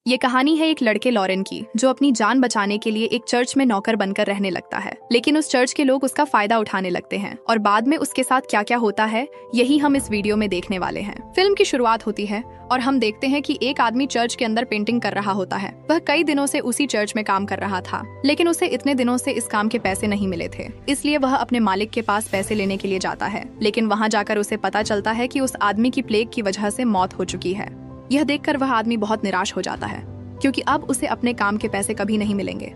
ये कहानी है एक लड़के लॉरेन की, जो अपनी जान बचाने के लिए एक चर्च में नौकर बनकर रहने लगता है। लेकिन उस चर्च के लोग उसका फायदा उठाने लगते हैं और बाद में उसके साथ क्या क्या होता है यही हम इस वीडियो में देखने वाले हैं। फिल्म की शुरुआत होती है और हम देखते हैं कि एक आदमी चर्च के अंदर पेंटिंग कर रहा होता है। वह कई दिनों से उसी चर्च में काम कर रहा था, लेकिन उसे इतने दिनों से इस काम के पैसे नहीं मिले थे। इसलिए वह अपने मालिक के पास पैसे लेने के लिए जाता है, लेकिन वहाँ जाकर उसे पता चलता है कि उस आदमी की प्लेग की वजह से मौत हो चुकी है। यह देखकर वह आदमी बहुत निराश हो जाता है, क्योंकि अब उसे अपने काम के पैसे कभी नहीं मिलेंगे।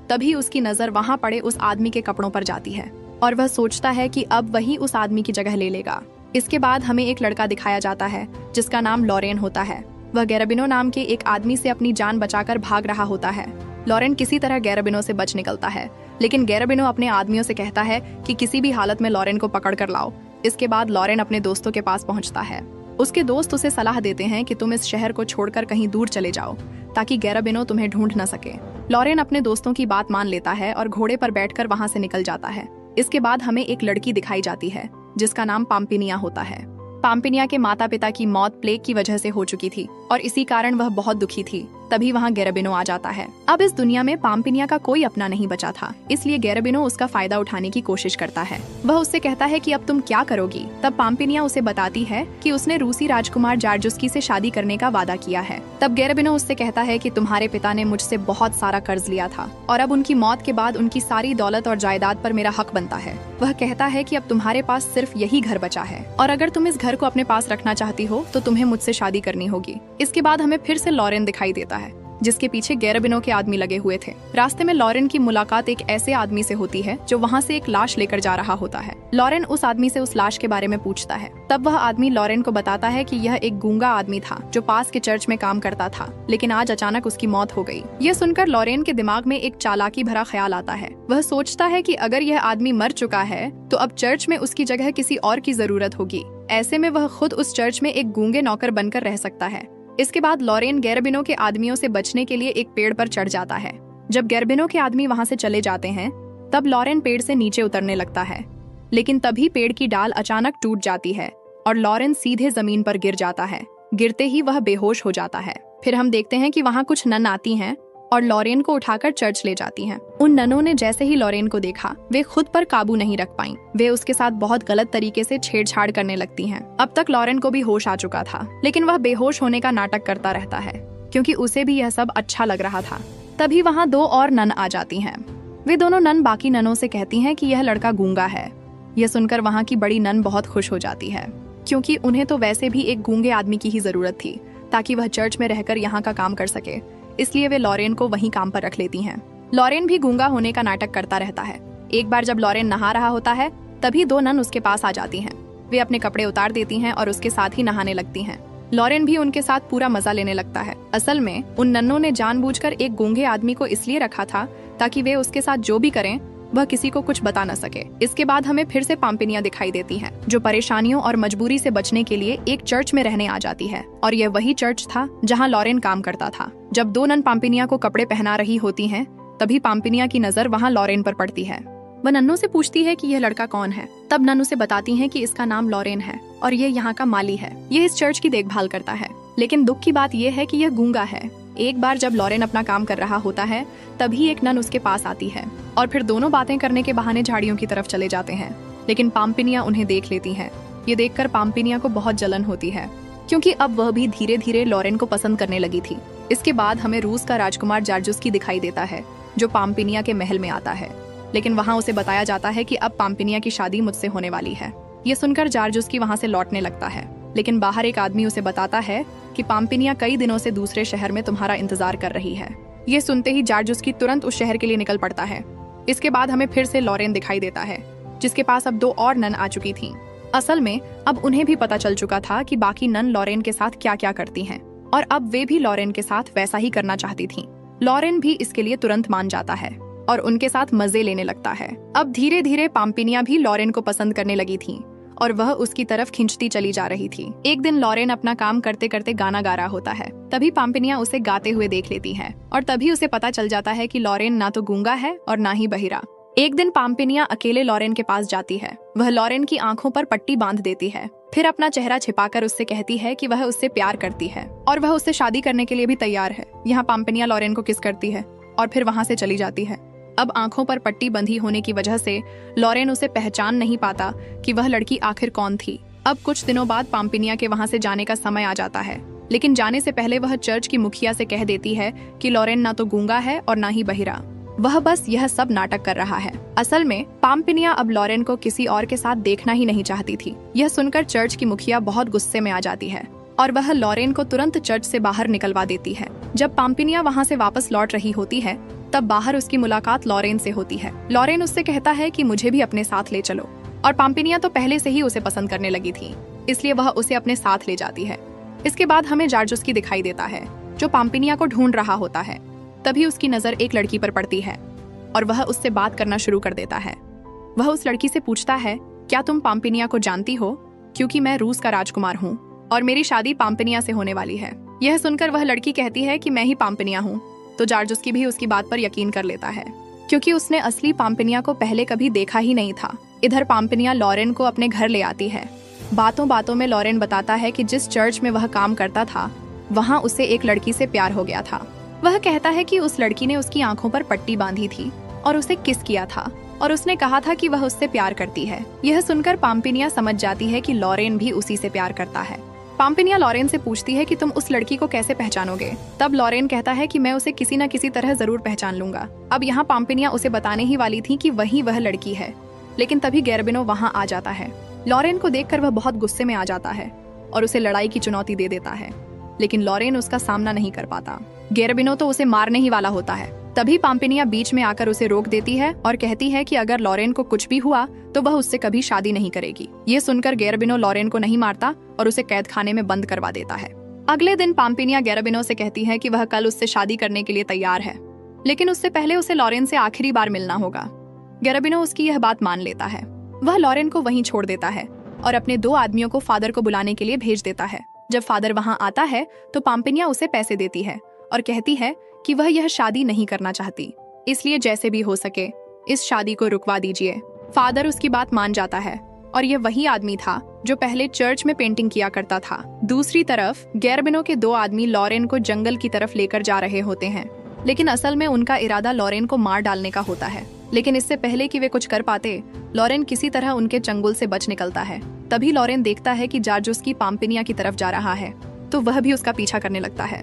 तभी उसकी नजर वहाँ पड़े उस आदमी के कपड़ों पर जाती है और वह सोचता है कि अब वही उस आदमी की जगह ले लेगा। इसके बाद हमें एक लड़का दिखाया जाता है जिसका नाम लॉरेन होता है। वह गैराबिनो नाम के एक आदमी से अपनी जान बचाकर भाग रहा होता है। लॉरेन किसी तरह गैराबिनो से बच निकलता है, लेकिन गैराबिनो अपने आदमियों से कहता है कि किसी भी हालत में लॉरेन को पकड़ कर लाओ। इसके बाद लॉरेन अपने दोस्तों के पास पहुंचता है। उसके दोस्त उसे सलाह देते हैं कि तुम इस शहर को छोड़कर कहीं दूर चले जाओ, ताकि गैराबिनो तुम्हें ढूंढ न सके। लॉरेन अपने दोस्तों की बात मान लेता है और घोड़े पर बैठकर वहां से निकल जाता है। इसके बाद हमें एक लड़की दिखाई जाती है जिसका नाम पाम्पिनिया होता है। पाम्पिनिया के माता पिता की मौत प्लेग की वजह से हो चुकी थी और इसी कारण वह बहुत दुखी थी। तभी वहाँ गैराबिनो आ जाता है। अब इस दुनिया में पाम्पिनिया का कोई अपना नहीं बचा था, इसलिए गैराबिनो उसका फायदा उठाने की कोशिश करता है। वह उससे कहता है कि अब तुम क्या करोगी। तब पाम्पिनिया उसे बताती है कि उसने रूसी राजकुमार जारजुस्की से शादी करने का वादा किया है। तब गैराबिनो उससे कहता है कि तुम्हारे पिता ने मुझसे बहुत सारा कर्ज लिया था और अब उनकी मौत के बाद उनकी सारी दौलत और जायदाद पर मेरा हक बनता है। वह कहता है कि अब तुम्हारे पास सिर्फ यही घर बचा है और अगर तुम इस घर को अपने पास रखना चाहती हो तो तुम्हें मुझसे शादी करनी होगी। इसके बाद हमें फिर से लॉरेन दिखाई देता है, जिसके पीछे गैराबिनो के आदमी लगे हुए थे। रास्ते में लॉरेन की मुलाकात एक ऐसे आदमी से होती है जो वहाँ से एक लाश लेकर जा रहा होता है। लॉरेन उस आदमी से उस लाश के बारे में पूछता है। तब वह आदमी लॉरेन को बताता है कि यह एक गूंगा आदमी था जो पास के चर्च में काम करता था, लेकिन आज अचानक उसकी मौत हो गई। यह सुनकर लॉरेन के दिमाग में एक चालाकी भरा ख्याल आता है। वह सोचता है कि अगर यह आदमी मर चुका है तो अब चर्च में उसकी जगह किसी और की जरूरत होगी। ऐसे में वह खुद उस चर्च में एक गूंगे नौकर बनकर रह सकता है। इसके बाद लॉरेन गैराबिनो के आदमियों से बचने के लिए एक पेड़ पर चढ़ जाता है। जब गैराबिनो के आदमी वहां से चले जाते हैं तब लॉरेन पेड़ से नीचे उतरने लगता है, लेकिन तभी पेड़ की डाल अचानक टूट जाती है और लॉरेन सीधे जमीन पर गिर जाता है। गिरते ही वह बेहोश हो जाता है। फिर हम देखते हैं कि वहाँ कुछ नन आती हैं और लॉरेन को उठाकर चर्च ले जाती हैं। उन ननों ने जैसे ही लॉरेन को देखा वे खुद पर काबू नहीं रख पाईं। वे उसके साथ बहुत गलत तरीके से छेड़छाड़ करने लगती हैं। अब तक लॉरेन को भी होश आ चुका था, लेकिन वह बेहोश होने का नाटक करता रहता है क्योंकि उसे भी यह सब अच्छा लग रहा था। तभी वहाँ दो और नन आ जाती हैं। वे दोनों नन बाकी ननों से कहती हैं कि यह लड़का गूंगा है। यह सुनकर वहाँ की बड़ी नन बहुत खुश हो जाती है, क्योंकि उन्हें तो वैसे भी एक गूंगे आदमी की ही जरूरत थी ताकि वह चर्च में रहकर यहाँ का काम कर सके। इसलिए वे लॉरेन को वहीं काम पर रख लेती हैं। लॉरेन भी गूंगा होने का नाटक करता रहता है। एक बार जब लॉरेन नहा रहा होता है तभी दो नन उसके पास आ जाती हैं। वे अपने कपड़े उतार देती हैं और उसके साथ ही नहाने लगती हैं। लॉरेन भी उनके साथ पूरा मजा लेने लगता है। असल में उन नन्नों ने जानबूझकर एक गूंगे आदमी को इसलिए रखा था ताकि वे उसके साथ जो भी करें वह किसी को कुछ बता न सके। इसके बाद हमें फिर से पाम्पिनिया दिखाई देती है, जो परेशानियों और मजबूरी से बचने के लिए एक चर्च में रहने आ जाती है और यह वही चर्च था जहां लॉरेन काम करता था। जब दो नन पाम्पिनिया को कपड़े पहना रही होती हैं, तभी पाम्पिनिया की नजर वहां लॉरेन पर पड़ती है। वह नन्नों से पूछती है कि यह लड़का कौन है। तब नन उसे बताती हैं कि इसका नाम लॉरेन है और ये यहाँ का माली है। ये इस चर्च की देखभाल करता है, लेकिन दुख की बात यह है कि यह गूंगा है। एक बार जब लॉरेन अपना काम कर रहा होता है तभी एक नन उसके पास आती है और फिर दोनों बातें करने के बहाने झाड़ियों की तरफ चले जाते हैं, लेकिन पाम्पिनिया उन्हें देख लेती है। ये देखकर पाम्पिनिया को बहुत जलन होती है, क्योंकि अब वह भी धीरे धीरे लॉरेन को पसंद करने लगी थी। इसके बाद हमें रूस का राजकुमार जारजुस्की दिखाई देता है, जो पाम्पिनिया के महल में आता है, लेकिन वहाँ उसे बताया जाता है कि अब पाम्पिनिया की शादी मुझसे होने वाली है। ये सुनकर जारजुस्की वहाँ से लौटने लगता है, लेकिन बाहर एक आदमी उसे बताता है कि पाम्पिनिया कई दिनों से दूसरे शहर में तुम्हारा इंतजार कर रही है। ये सुनते ही जारजुस्की तुरंत उस शहर के लिए निकल पड़ता है। इसके बाद हमें फिर से लॉरेन दिखाई देता है, जिसके पास अब दो और नन आ चुकी थीं। असल में अब उन्हें भी पता चल चुका था कि बाकी नन लॉरेन के साथ क्या क्या करती हैं और अब वे भी लॉरेन के साथ वैसा ही करना चाहती थीं। लॉरेन भी इसके लिए तुरंत मान जाता है और उनके साथ मजे लेने लगता है। अब धीरे धीरे पाम्पिनिया भी लॉरेन को पसंद करने लगी थी और वह उसकी तरफ खींचती चली जा रही थी। एक दिन लॉरेन अपना काम करते करते गाना गा रहा होता है। तभी पाम्पिनिया उसे गाते हुए देख लेती है और तभी उसे पता चल जाता है कि लॉरेन ना तो गूंगा है और ना ही बहिरा। एक दिन पाम्पिनिया अकेले लॉरेन के पास जाती है। वह लॉरेन की आंखों पर पट्टी बांध देती है, फिर अपना चेहरा छिपाकर उससे कहती है कि वह उससे प्यार करती है और वह उससे शादी करने के लिए भी तैयार है। यहाँ पाम्पिनिया लॉरेन को किस करती है और फिर वहां से चली जाती है। अब आंखों पर पट्टी बंधी होने की वजह से लॉरेन उसे पहचान नहीं पाता कि वह लड़की आखिर कौन थी। अब कुछ दिनों बाद पाम्पिनिया के वहां से जाने का समय आ जाता है, लेकिन जाने से पहले वह चर्च की मुखिया से कह देती है कि लॉरेन ना तो गूंगा है और ना ही बहिरा, वह बस यह सब नाटक कर रहा है। असल में पाम्पिनिया अब लॉरेन को किसी और के साथ देखना ही नहीं चाहती थी। यह सुनकर चर्च की मुखिया बहुत गुस्से में आ जाती है और वह लॉरेन को तुरंत चर्च से बाहर निकलवा देती है। जब पाम्पिनिया वहां से वापस लौट रही होती है, तब बाहर उसकी मुलाकात लॉरेन से होती है। लॉरेन उससे कहता है कि मुझे भी अपने साथ ले चलो, और पाम्पिनिया तो पहले से ही उसे पसंद करने लगी थी, इसलिए वह उसे अपने साथ ले जाती है। इसके बाद हमें जारजुस्की दिखाई देता है, जो पाम्पिनिया को ढूंढ रहा होता है। तभी उसकी नजर एक लड़की पर पड़ती है और वह उससे बात करना शुरू कर देता है। वह उस लड़की से पूछता है, क्या तुम पाम्पिनिया को जानती हो? क्योंकि मैं रूस का राजकुमार हूँ और मेरी शादी पाम्पिनिया से होने वाली है। यह सुनकर वह लड़की कहती है कि मैं ही पाम्पिनिया हूँ, तो जारजुस्की भी उसकी बात पर यकीन कर लेता है, क्योंकि उसने असली पाम्पिनिया को पहले कभी देखा ही नहीं था। इधर पाम्पिनिया लॉरेन को अपने घर ले आती है। बातों बातों में लॉरेन बताता है कि जिस चर्च में वह काम करता था, वहाँ उसे एक लड़की से प्यार हो गया था। वह कहता है कि उस लड़की ने उसकी आंखों पर पट्टी बांधी थी और उसे किस किया था, और उसने कहा था कि वह उससे प्यार करती है। यह सुनकर पाम्पिनिया समझ जाती है कि लॉरेन भी उसी से प्यार करता है। पाम्पिनिया लॉरेन से पूछती है कि तुम उस लड़की को कैसे पहचानोगे? तब लॉरेन कहता है कि मैं उसे किसी न किसी तरह जरूर पहचान लूंगा। अब यहाँ पाम्पिनिया उसे बताने ही वाली थी कि वही वह लड़की है, लेकिन तभी गैरबिनो वहाँ आ जाता है। लॉरेन को देखकर वह बहुत गुस्से में आ जाता है और उसे लड़ाई की चुनौती दे देता है, लेकिन लॉरेन उसका सामना नहीं कर पाता। गैरबिनो तो उसे मारने ही वाला होता है। तभी पाम्पिनिया बीच में आकर उसे रोक देती है और कहती है कि अगर लॉरेन को कुछ भी हुआ तो वह उससे कभी शादी नहीं करेगी। ये सुनकर गैरबिनो लॉरेन को नहीं मारता और उसे कैद खाने में बंद करवा देता है। अगले दिन पाम्पिनिया गैरबिनो से कहती है कि वह कल उससे शादी करने के लिए तैयार है, लेकिन उससे पहले उसे लॉरेन से आखिरी बार मिलना होगा। गैरबिनो उसकी यह बात मान लेता है। वह लॉरेन को वहीं छोड़ देता है और अपने 2 आदमियों को फादर को बुलाने के लिए भेज देता है। जब फादर वहां आता है तो पाम्पिनिया उसे पैसे देती है और कहती है कि वह यह शादी नहीं करना चाहती, इसलिए जैसे भी हो सके इस शादी को रुकवा दीजिए। फादर उसकी बात मान जाता है और यह वही आदमी था जो पहले चर्च में पेंटिंग किया करता था। दूसरी तरफ गैरबिनो के 2 आदमी लॉरेन को जंगल की तरफ लेकर जा रहे होते हैं, लेकिन असल में उनका इरादा लॉरेन को मार डालने का होता है। लेकिन इससे पहले कि वे कुछ कर पाते, लॉरेन किसी तरह उनके चंगुल से बच निकलता है। तभी लॉरेन देखता है कि जारजुस्की पाम्पिनिया की तरफ जा रहा है, तो वह भी उसका पीछा करने लगता है।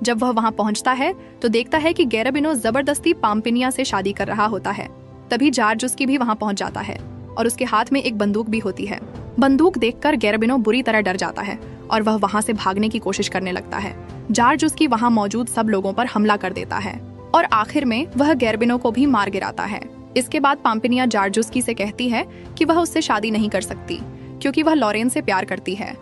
जब वह वहां पहुंचता है तो देखता है कि गैरबिनो जबरदस्ती पाम्पिनिया से शादी कर रहा होता है। तभी जारजुस्की भी वहां पहुंच जाता है और उसके हाथ में एक बंदूक भी होती है। बंदूक देखकर गैरबिनो बुरी तरह डर जाता है और वह वहां से भागने की कोशिश करने लगता है। जारजुस्की वहां मौजूद सब लोगों पर हमला कर देता है और आखिर में वह गैरबिनो को भी मार गिराता है। इसके बाद पाम्पिनिया जारजुस्की से कहती है कि वह उससे शादी नहीं कर सकती, क्योंकि वह लॉरेन से प्यार करती है।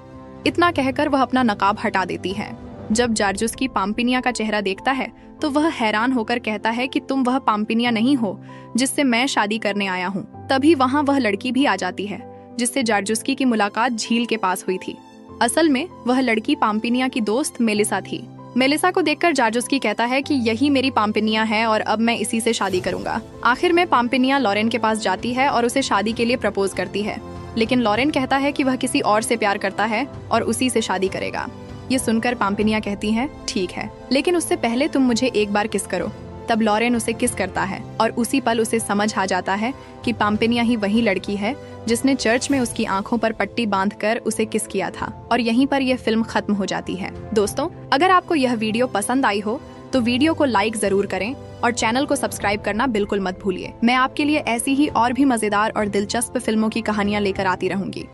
इतना कहकर वह अपना नकाब हटा देती है। जब जारजुस्की पाम्पिनिया का चेहरा देखता है तो वह हैरान होकर कहता है कि तुम वह पाम्पिनिया नहीं हो जिससे मैं शादी करने आया हूँ। तभी वहाँ वह लड़की भी आ जाती है जिससे जारजुस्की की मुलाकात झील के पास हुई थी। असल में वह लड़की पाम्पिनिया की दोस्त मेलिसा थी। मेलिसा को देखकर जारजुस्की कहता है कि यही मेरी पाम्पिनिया है और अब मैं इसी से शादी करूंगा। आखिर में पाम्पिनिया लॉरेन के पास जाती है और उसे शादी के लिए प्रपोज करती है, लेकिन लॉरेन कहता है कि वह किसी और से प्यार करता है और उसी से शादी करेगा। ये सुनकर पाम्पिनिया कहती है, ठीक है, लेकिन उससे पहले तुम मुझे एक बार किस करो। तब लॉरेन उसे किस करता है और उसी पल उसे समझ आ जाता है कि पाम्पिनिया ही वही लड़की है जिसने चर्च में उसकी आंखों पर पट्टी बांधकर उसे किस किया था। और यहीं पर यह फिल्म खत्म हो जाती है। दोस्तों, अगर आपको यह वीडियो पसंद आई हो तो वीडियो को लाइक जरूर करें और चैनल को सब्सक्राइब करना बिल्कुल मत भूलिए। मैं आपके लिए ऐसी ही और भी मजेदार और दिलचस्प फिल्मों की कहानियां लेकर आती रहूंगी।